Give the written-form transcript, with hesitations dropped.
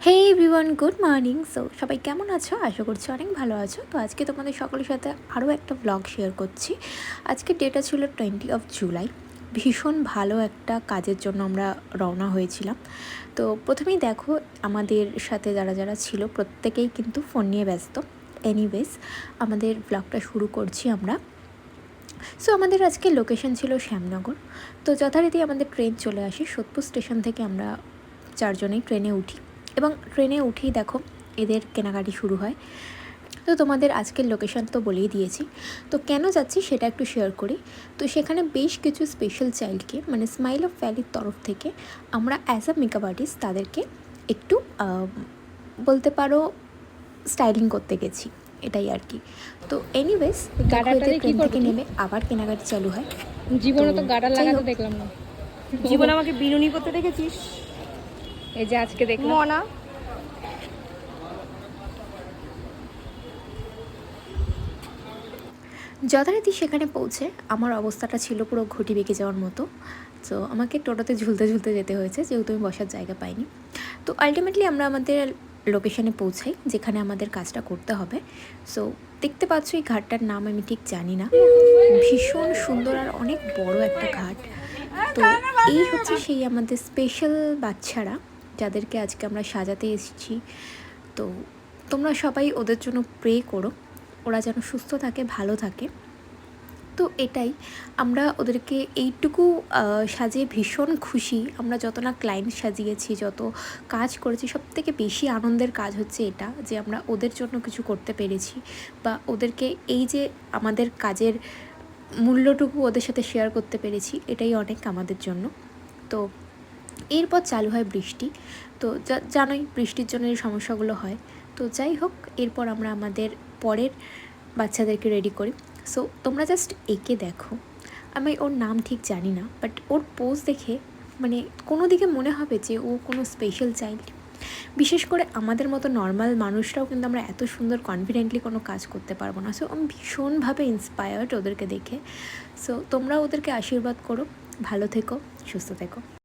হে everyone, good morning. সবাই কেমন আছো? আশা করছি অনেক ভালো আছো। তো আজকে তোমাদের সকলের সাথে আরও একটা ব্লগ শেয়ার করছি। আজকে ডেটা ছিল 20 জুলাই। ভীষণ ভালো একটা কাজের জন্য আমরা রওনা হয়েছিলাম। তো প্রথমেই দেখো, আমাদের সাথে যারা যারা ছিল প্রত্যেকেই কিন্তু ফোন নিয়ে ব্যস্ত। এনিওয়েজ, আমাদের ব্লগটা শুরু করছি আমরা। আমাদের আজকে লোকেশন ছিল শ্যামনগর। তো যথারীতি আমাদের ট্রেন চলে আসে সোদপুর স্টেশন থেকে। আমরা চারজনেই ট্রেনে উঠি এবং ট্রেনে উঠেই দেখো এদের কেনাকাটি শুরু হয়। তো তোমাদের আজকের লোকেশন তো বলেই দিয়েছি। তো কেন যাচ্ছি সেটা একটু শেয়ার করি। তো সেখানে বেশ কিছু স্পেশাল চাইল্ডকে, মানে স্মাইল অফ ভ্যালির তরফ থেকে আমরা অ্যাজ আ মেকআপ আর্টিস্ট তাদেরকে একটু বলতে পারো স্টাইলিং করতে গেছি, এটাই আর কি। তো এনিওয়েজ, দেখো এদের ট্রেন থেকে নেমে আবার কেনাকাটি চালু হয়। জীবনে তো গাডার লাগাতে দেখলাম না। জীবনে আমাকে বিনুনি করতে দেখেছিস? এই যে আজকে দেখলাম। মনা যথারীতি সেখানে পৌঁছে আমার অবস্থাটা ছিল পুরো ঘটি বেঁকে যাওয়ার মতো। তো আমাকে টোটোতে ঝুলতে ঝুলতে যেতে হয়েছে, যেহেতু আমি বসার জায়গা পাইনি। তো আলটিমেটলি আমরা আমাদের লোকেশানে পৌঁছাই, যেখানে আমাদের কাজটা করতে হবে। দেখতে পাচ্ছ এই ঘাটটার নাম আমি ঠিক জানি না। ভীষণ সুন্দর আর অনেক বড় একটা ঘাট। তো এই হচ্ছে সেই আমাদের স্পেশাল বাচ্চারা, যাদেরকে আজকে আমরা সাজাতে এসেছি। তো তোমরা সবাই ওদের জন্য প্রে করো, ওরা যেন সুস্থ থাকে, ভালো থাকে। তো এটাই, আমরা ওদেরকে এইটুকু সাজিয়ে ভীষণ খুশি। আমরা যত না ক্লায়েন্ট সাজিয়েছি, যত কাজ করেছি, সবথেকে বেশি আনন্দের কাজ হচ্ছে এটা, যে আমরা ওদের জন্য কিছু করতে পেরেছি, বা ওদেরকে এই যে আমাদের কাজের মূল্যটুকু ওদের সাথে শেয়ার করতে পেরেছি, এটাই অনেক আমাদের জন্য। তো এরপর চালু হয় বৃষ্টি। তো জানোই বৃষ্টির জন্য এই সমস্যাগুলো হয়। তো যাই হোক, এরপর আমরা আমাদের পরের বাচ্চাদেরকে রেডি করি। তোমরা জাস্ট একে দেখো, আমি ওর নাম ঠিক জানি না, বাট ওর পোজ দেখে মানে কোনো দিকে মনে হবে যে ও কোনো স্পেশাল চাইল্ড। বিশেষ করে আমাদের মতো নর্মাল মানুষরাও কিন্তু আমরা এত সুন্দর কনফিডেন্টলি কোনো কাজ করতে পারবো না। আমি ভীষণভাবে ইন্সপায়ার্ড ওদেরকে দেখে। তোমরা ওদেরকে আশীর্বাদ করো, ভালো থেকো, সুস্থ থেকো।